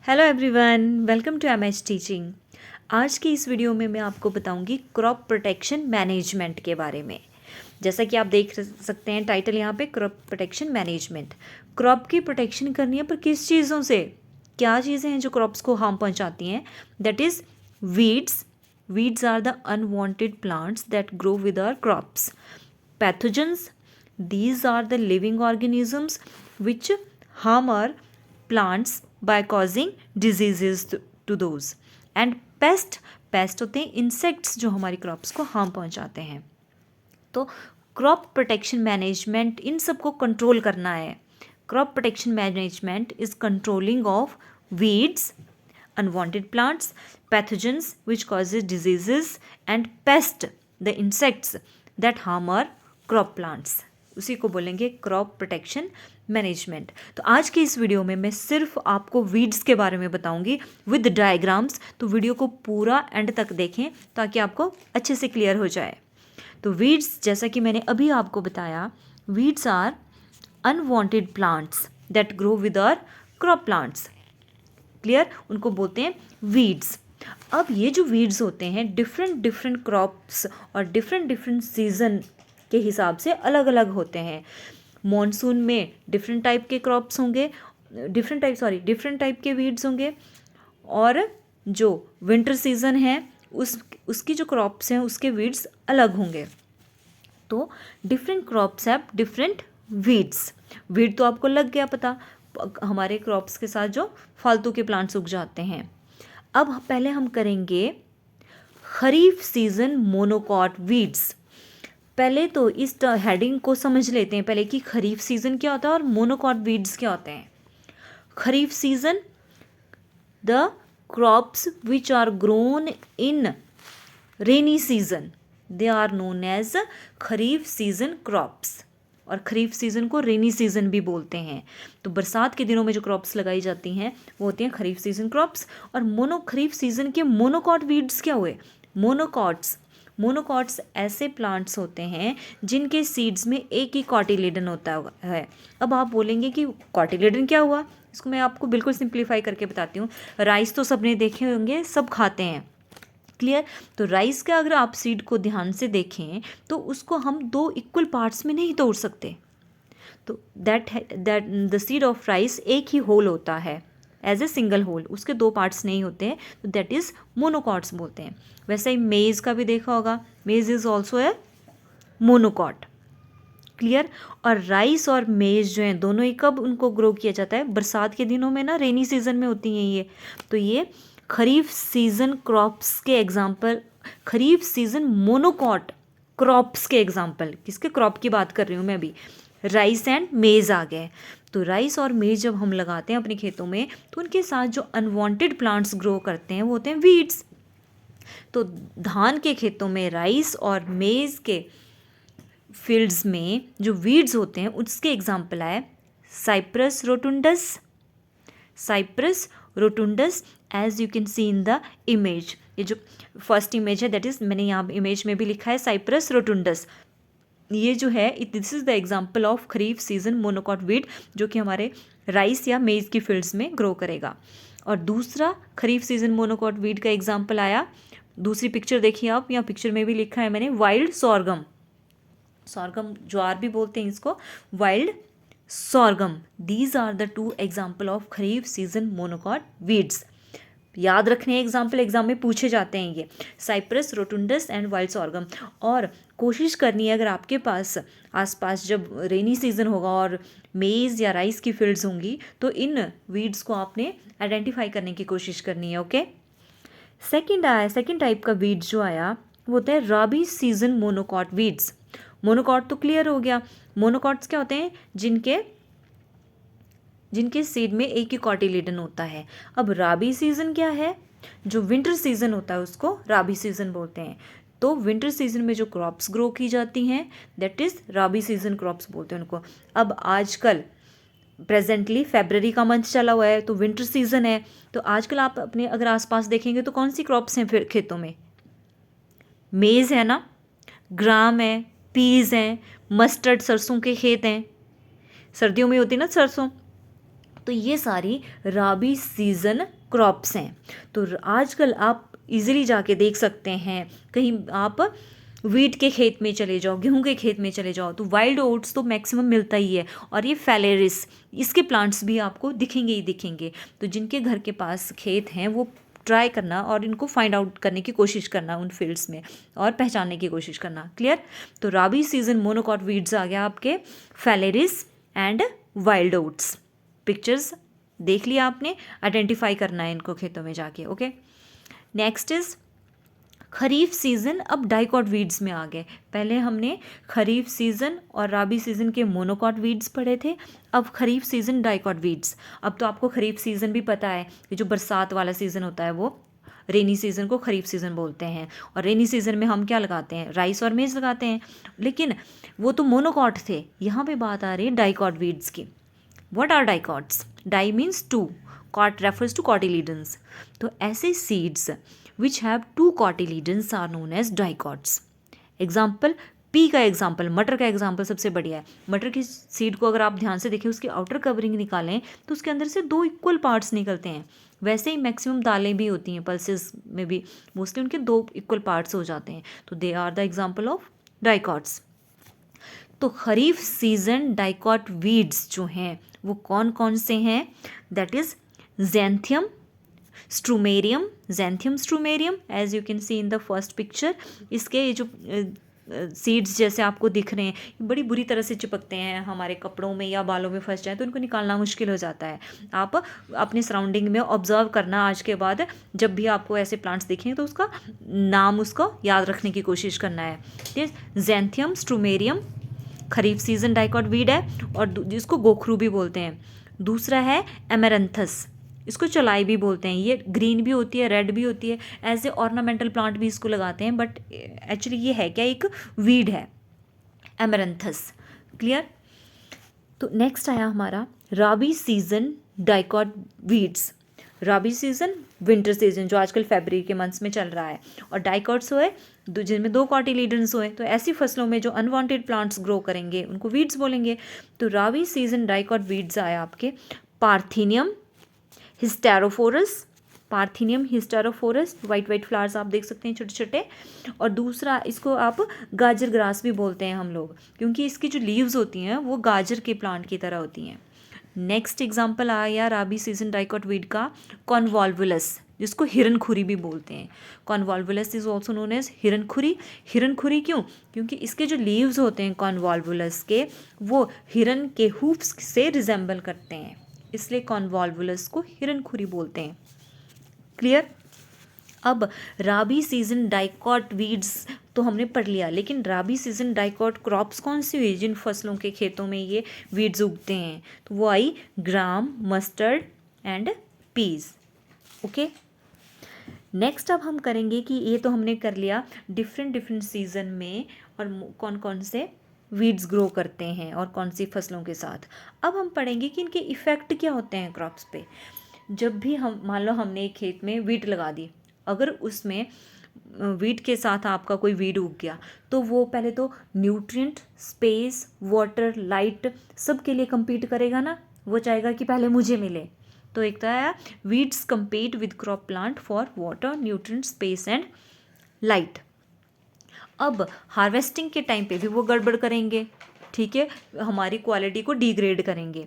Hello everyone, welcome to MH teaching. आज की इस वीडियो में मैं आपको बताऊंगी क्रॉप प्रोटेक्शन मैनेजमेंट के बारे में। जैसा कि आप देख सकते हैं टाइटल यहाँ पे, क्रॉप प्रोटेक्शन मैनेजमेंट। क्रॉप की प्रोटेक्शन करनी है, पर किस चीज़ों से? क्या चीज़ें हैं जो क्रॉप्स को हार्म पहुँचाती हैं? That is weeds. Weeds are the unwanted plants that grow with our crops. Pathogens, these are the living organisms which harm our plants by causing diseases to those. And pest होते हैं insects जो हमारी crops को harm पहुंचाते हैं। तो crop protection management इन सबको control करना है। Crop protection management is controlling of weeds, unwanted plants, pathogens which causes diseases, and pest, the insects that harm our crop plants. उसी को बोलेंगे क्रॉप प्रोटेक्शन मैनेजमेंट। तो आज की इस वीडियो में मैं सिर्फ आपको वीड्स के बारे में बताऊंगी विद डायग्राम्स। तो वीडियो को पूरा एंड तक देखें ताकि आपको अच्छे से क्लियर हो जाए। तो वीड्स, जैसा कि मैंने अभी आपको बताया, weeds are unwanted plants that grow with our crop plants. Clear? उनको बोलते हैं वीड्स। अब ये जो वीड्स होते हैं डिफरेंट क्रॉप्स और डिफरेंट सीजन के हिसाब से अलग अलग होते हैं। मॉनसून में डिफरेंट टाइप के क्रॉप्स होंगे, डिफरेंट टाइप के वीड्स होंगे, और जो विंटर सीजन है उसकी जो क्रॉप्स हैं उसके वीड्स अलग होंगे। तो different crops have different weeds. Weed तो आपको लग गया पता, हमारे क्रॉप्स के साथ जो फालतू के प्लांट्स उग जाते हैं। अब पहले हम करेंगे खरीफ सीजन मोनोकॉट वीड्स। पहले तो इस हेडिंग को समझ लेते हैं पहले कि खरीफ सीजन क्या होता है और मोनोकॉट वीड्स क्या होते हैं। Kharif season, the crops which are grown in rainy season, they are known as kharif season crops. और खरीफ सीजन को रेनी सीजन भी बोलते हैं। तो बरसात के दिनों में जो क्रॉप्स लगाई जाती हैं वो होती हैं खरीफ सीजन क्रॉप्स। और खरीफ सीजन के मोनोकॉट वीड्स क्या हुए? मोनोकॉट्स ऐसे प्लांट्स होते हैं जिनके सीड्स में एक ही कॉटिलेडन होता है। अब आप बोलेंगे कि कॉटिलेडन क्या हुआ? इसको मैं आपको बिल्कुल सिंप्लीफाई करके बताती हूँ। राइस तो सबने देखे होंगे, सब खाते हैं। क्लियर? तो राइस का अगर आप सीड को ध्यान से देखें तो उसको हम दो इक्वल पार्ट्स में नहीं तोड़ सकते। तो that the seed of rice एक ही होल होता है, एज ए सिंगल होल, उसके दो पार्ट्स नहीं होते हैं। तो दैट इज़ मोनोकॉट्स बोलते हैं। वैसे ही मेज़ का भी देखा होगा, मेज़ is also a monocot. Clear? और राइस और मेज़ जो हैं दोनों ही कब उनको ग्रो किया जाता है? बरसात के दिनों में ना, रेनी सीजन में होती हैं ये। तो ये खरीफ सीजन क्रॉप्स के एग्जाम्पल, खरीफ सीजन मोनोकॉट क्रॉप्स के एग्जाम्पल। किसके क्रॉप की बात कर रही हूँ मैं अभी? राइस एंड मेज़ आ गए। तो राइस और मेज़ जब हम लगाते हैं अपने खेतों में तो उनके साथ जो अनवांटेड प्लांट्स ग्रो करते हैं वो होते हैं वीड्स। तो धान के खेतों में राइस और मेज़ के फील्ड्स में जो वीड्स होते हैं उसके एग्जाम्पल आए cyperus rotundus as you can see in the image. ये जो फर्स्ट इमेज है, दैट इज़, मैंने यहाँ इमेज में भी लिखा है साइप्रस रोटुंडस। ये जो है, this is the example of kharif season monocot weed जो कि हमारे राइस या मेज़ की फील्ड्स में ग्रो करेगा। और दूसरा खरीफ सीजन मोनोकॉट वीड का एग्जाम्पल आया, दूसरी पिक्चर देखिए आप, यहाँ पिक्चर में भी लिखा है मैंने, वाइल्ड सॉर्गम ज्वार भी बोलते हैं इसको, wild sorghum. These are the two example of kharif season monocot weeds. याद रखने एग्जाम्पल, एग्जाम में पूछे जाते हैं ये, Cyperus rotundus and wild sorghum. और कोशिश करनी है, अगर आपके पास आसपास जब रेनी सीजन होगा और मेज़ या राइस की फील्ड्स होंगी तो इन वीड्स को आपने आइडेंटिफाई करने की कोशिश करनी है। ओके? सेकेंड टाइप का वीड्स जो आया वो होता है राबी सीजन मोनोकॉट वीड्स। मोनोकॉट तो क्लियर हो गया। मोनोकॉट्स क्या होते हैं? जिनके सीड में एक ही कॉटिलेडन होता है। अब राबी सीजन क्या है? जो विंटर सीजन होता है उसको राबी सीजन बोलते हैं। तो विंटर सीजन में जो क्रॉप्स ग्रो की जाती हैं that is rabi season crops बोलते हैं उनको। अब आजकल प्रेजेंटली फेब्रवरी का मंथ चला हुआ है तो विंटर सीजन है। तो आजकल आप अपने अगर आसपास देखेंगे तो कौन सी क्रॉप्स हैं फिर खेतों में? मेज़ है ना, ग्राम है, पीज हैं, मस्टर्ड, सरसों के खेत हैं। सर्दियों में होती है ना सरसों, तो ये सारी राबी सीज़न क्रॉप्स हैं। तो आजकल आप इजीली जाके देख सकते हैं, कहीं आप वीट के खेत में चले जाओ, गेहूं के खेत में चले जाओ, तो वाइल्ड ओट्स तो मैक्सिमम मिलता ही है। और ये फेलेरिस, इसके प्लांट्स भी आपको दिखेंगे ही दिखेंगे। तो जिनके घर के पास खेत हैं वो ट्राई करना और इनको फाइंड आउट करने की कोशिश करना उन फील्ड्स में, और पहचानने की कोशिश करना। क्लियर? तो राबी सीजन मोनोकॉट वीड्स आ गया आपके, Phalaris and wild oats. Pictures देख लिया आपने, आइडेंटिफाई करना है इनको खेतों में जाके। Okay, next is kharif season. अब डाइकॉट वीड्स में आ गए। पहले हमने खरीफ सीज़न और राबी सीज़न के मोनोकॉट वीड्स पढ़े थे, अब खरीफ सीज़न डाइकॉट वीड्स। अब तो आपको खरीफ सीज़न भी पता है, ये जो बरसात वाला सीज़न होता है वो रेनी सीज़न को खरीफ सीज़न बोलते हैं। और रेनी सीज़न में हम क्या लगाते हैं? राइस और मेज लगाते हैं। लेकिन वो तो मोनोकॉट थे, यहाँ पे बात आ रही है डाइकॉट वीड्स की। What are dicots? Di means two. Cot refers to cotyledons. तो ऐसे seeds which have two cotyledons are known as dicots. Example, P का एग्जाम्पल, मटर का एग्जाम्पल सबसे बढ़िया है। मटर की सीड को अगर आप ध्यान से देखें, उसकी आउटर कवरिंग निकालें तो उसके अंदर से 2 इक्वल पार्ट्स निकलते हैं। वैसे ही मैक्सिमम दालें भी होती हैं, पल्सेस में भी मोस्टली उनके 2 इक्वल पार्ट्स हो जाते हैं। तो they are the example of dicots. तो खरीफ सीजन डाइकॉट वीड्स जो हैं वो कौन कौन से हैं? That is xanthium strumarium, xanthium strumarium, as you can see in the first picture. इसके ये जो सीड्स जैसे आपको दिख रहे हैं, ये बड़ी बुरी तरह से चिपकते हैं, हमारे कपड़ों में या बालों में फंस जाए तो इनको निकालना मुश्किल हो जाता है। आप अपनी सराउंडिंग में ऑब्जर्व करना, आज के बाद जब भी आपको ऐसे प्लांट्स दिखें तो उसका नाम, उसको याद रखने की कोशिश करना है। ठीक है, ज़ैंथियम स्ट्रूमेरियम खरीफ सीजन डाइकॉट वीड है, और जिसको गोखरू भी बोलते हैं। दूसरा है एमेरंथस, इसको चौलाई भी बोलते हैं। ये ग्रीन भी होती है, रेड भी होती है, एज ए ऑर्नामेंटल प्लांट भी इसको लगाते हैं, बट एक्चुअली ये है क्या? एक वीड है, एमेरंथस। क्लियर? तो नेक्स्ट आया हमारा राबी सीजन डाइकॉट वीड्स। राबी सीजन विंटर सीजन जो आजकल फरवरी के मंथ्स में चल रहा है, और डाइकॉट्स हुए जिनमें 2 कॉटिलीडन्स हुए। तो ऐसी फसलों में जो अनवांटेड प्लांट्स ग्रो करेंगे उनको वीड्स बोलेंगे। तो राबी सीजन डाइकॉट वीड्स आया आपके parthenium hysterophorus, parthenium hysterophorus, white flowers आप देख सकते हैं छोटे छोटे। और दूसरा, इसको आप गाजर ग्रास भी बोलते हैं हम लोग, क्योंकि इसकी जो लीव्स होती हैं वो गाजर के प्लांट की तरह होती हैं। नेक्स्ट एग्जाम्पल आया राबी सीजन डाइकॉट वीड का कॉन्वॉल्वुलस, जिसको हिरनखुरी भी बोलते हैं। कॉन्वॉल्वुलस इज ऑल्सो नोन एज हिरनखुरी। हिरनखुरी क्यों? क्योंकि इसके जो लीव्स होते हैं कॉन्वॉल्वुलस के, वो हिरन के हूफ्स से रिजेंबल करते हैं, इसलिए कॉन्वॉल्वुलस को हिरनखुरी बोलते हैं। क्लियर? अब राबी सीजन डाइकॉट वीड्स तो हमने पढ़ लिया, लेकिन राबी सीजन डाइकॉट क्रॉप्स कौन सी हुई जिन फसलों के खेतों में ये वीड्स उगते हैं? तो वो आई gram, mustard and peas. Okay, next अब हम करेंगे कि ये तो हमने कर लिया डिफरेंट सीजन में और कौन कौन से वीड्स ग्रो करते हैं और कौन सी फसलों के साथ। अब हम पढ़ेंगे कि इनके इफ़ेक्ट क्या होते हैं क्रॉप्स पे। जब भी हम, मान लो हमने एक खेत में वीट लगा दी, अगर उसमें वीट के साथ आपका कोई वीड उग गया, तो वो पहले तो न्यूट्रिएंट, स्पेस, वाटर, लाइट सब के लिए compete करेगा ना। वो चाहेगा कि पहले मुझे मिले। तो एक तो आया weeds compete with crop plant for water, nutrient, space and light. अब हार्वेस्टिंग के टाइम पे भी वो गड़बड़ करेंगे, ठीक है, हमारी क्वालिटी को डिग्रेड करेंगे।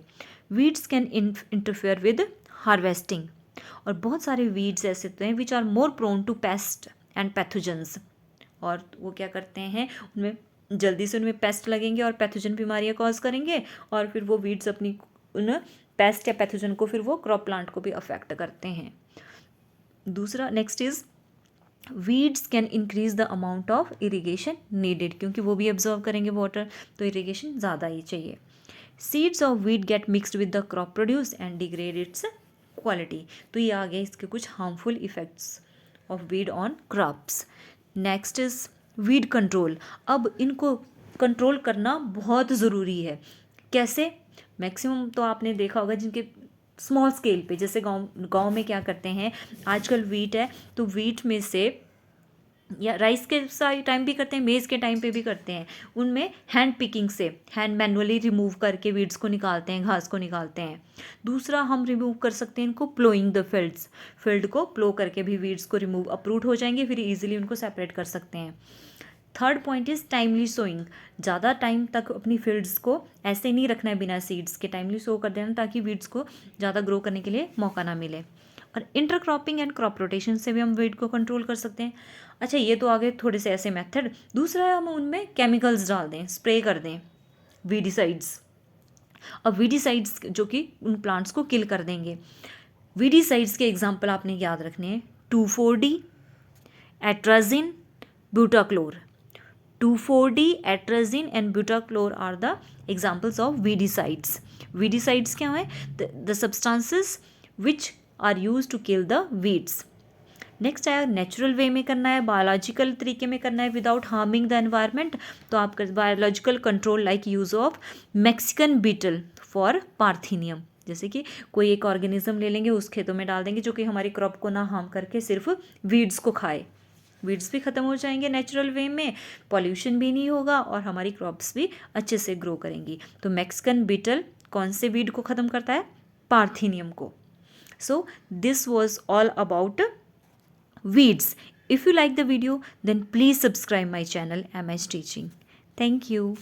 Weeds can interfere with harvesting, और बहुत सारे वीड्स ऐसे होते हैं which are more prone to pest and pathogens, और वो क्या करते हैं, उनमें जल्दी से उनमें पेस्ट लगेंगे और पैथोजन बीमारियां कॉज करेंगे, और फिर वो वीड्स अपनी उन पेस्ट या पैथोजन को फिर वो क्रॉप प्लांट को भी अफेक्ट करते हैं। दूसरा, next is weeds can increase the amount of irrigation needed, क्योंकि वो भी ऑब्जर्व करेंगे वाटर, तो इरीगेशन ज़्यादा ही चाहिए। Seeds of wheat get mixed with the crop produce and degrade it's quality. तो ये आ गया इसके कुछ harmful effects of weed on crops. Next is weed control. अब इनको कंट्रोल करना बहुत ज़रूरी है। कैसे? मैक्सिमम तो आपने देखा होगा जिनके स्मॉल स्केल पे, जैसे गांव में क्या करते हैं, आजकल वीट है तो वीट में से या राइस के टाइम भी करते हैं, मेज़ के टाइम पे भी करते हैं। उनमें हैंड पिकिंग से हैंड मैनुअली रिमूव करके वीड्स को निकालते हैं, घास को निकालते हैं। दूसरा हम रिमूव कर सकते हैं इनको प्लोइंग द फील्ड्स, फील्ड को प्लो करके भी वीड्स को रिमूव अप्रूट हो जाएंगे, फिर ईजिली उनको सेपरेट कर सकते हैं। Third point is timely sowing. ज़्यादा टाइम तक अपनी फील्ड्स को ऐसे नहीं रखना है बिना सीड्स के, टाइमली सो कर देना ताकि वीड्स को ज़्यादा ग्रो करने के लिए मौका ना मिले। और इंटरक्रॉपिंग एंड क्रॉप रोटेशन से भी हम वीड को कंट्रोल कर सकते हैं। अच्छा, ये तो आगे थोड़े से ऐसे मेथड। दूसरा है हम उनमें केमिकल्स डाल दें, स्प्रे कर दें, वीडिसाइड्स। और वीडिसाइड्स जो कि उन प्लांट्स को किल कर देंगे। वीडिसाइड्स के एग्जाम्पल आपने याद रखने हैं, 2,4-D, atrazine, butachlor. 2,4-D, atrazine and butachlor are the examples of weedicides. Weedicides क्या है? The substances which are use to kill the weeds. Next आया नेचुरल वे में करना है, बायोलॉजिकल तरीके में करना है विदाउट हार्मिंग द एनवायरनमेंट, तो आप biological control like use of Mexican beetle for parthenium. जैसे कि कोई एक ऑर्गेनिज्म ले लेंगे, उस खेतों में डाल देंगे जो कि हमारी क्रॉप को ना हार्म करके सिर्फ वीड्स को खाए। वीड्स भी ख़त्म हो जाएंगे नेचुरल वे में, पॉल्यूशन भी नहीं होगा और हमारी क्रॉप्स भी अच्छे से ग्रो करेंगी। तो मैक्सिकन बीटल कौन से वीड को ख़त्म करता है? पार्थीनियम को। So this was all about weeds. If you like the video, then please subscribe my channel MS Teaching. Thank you.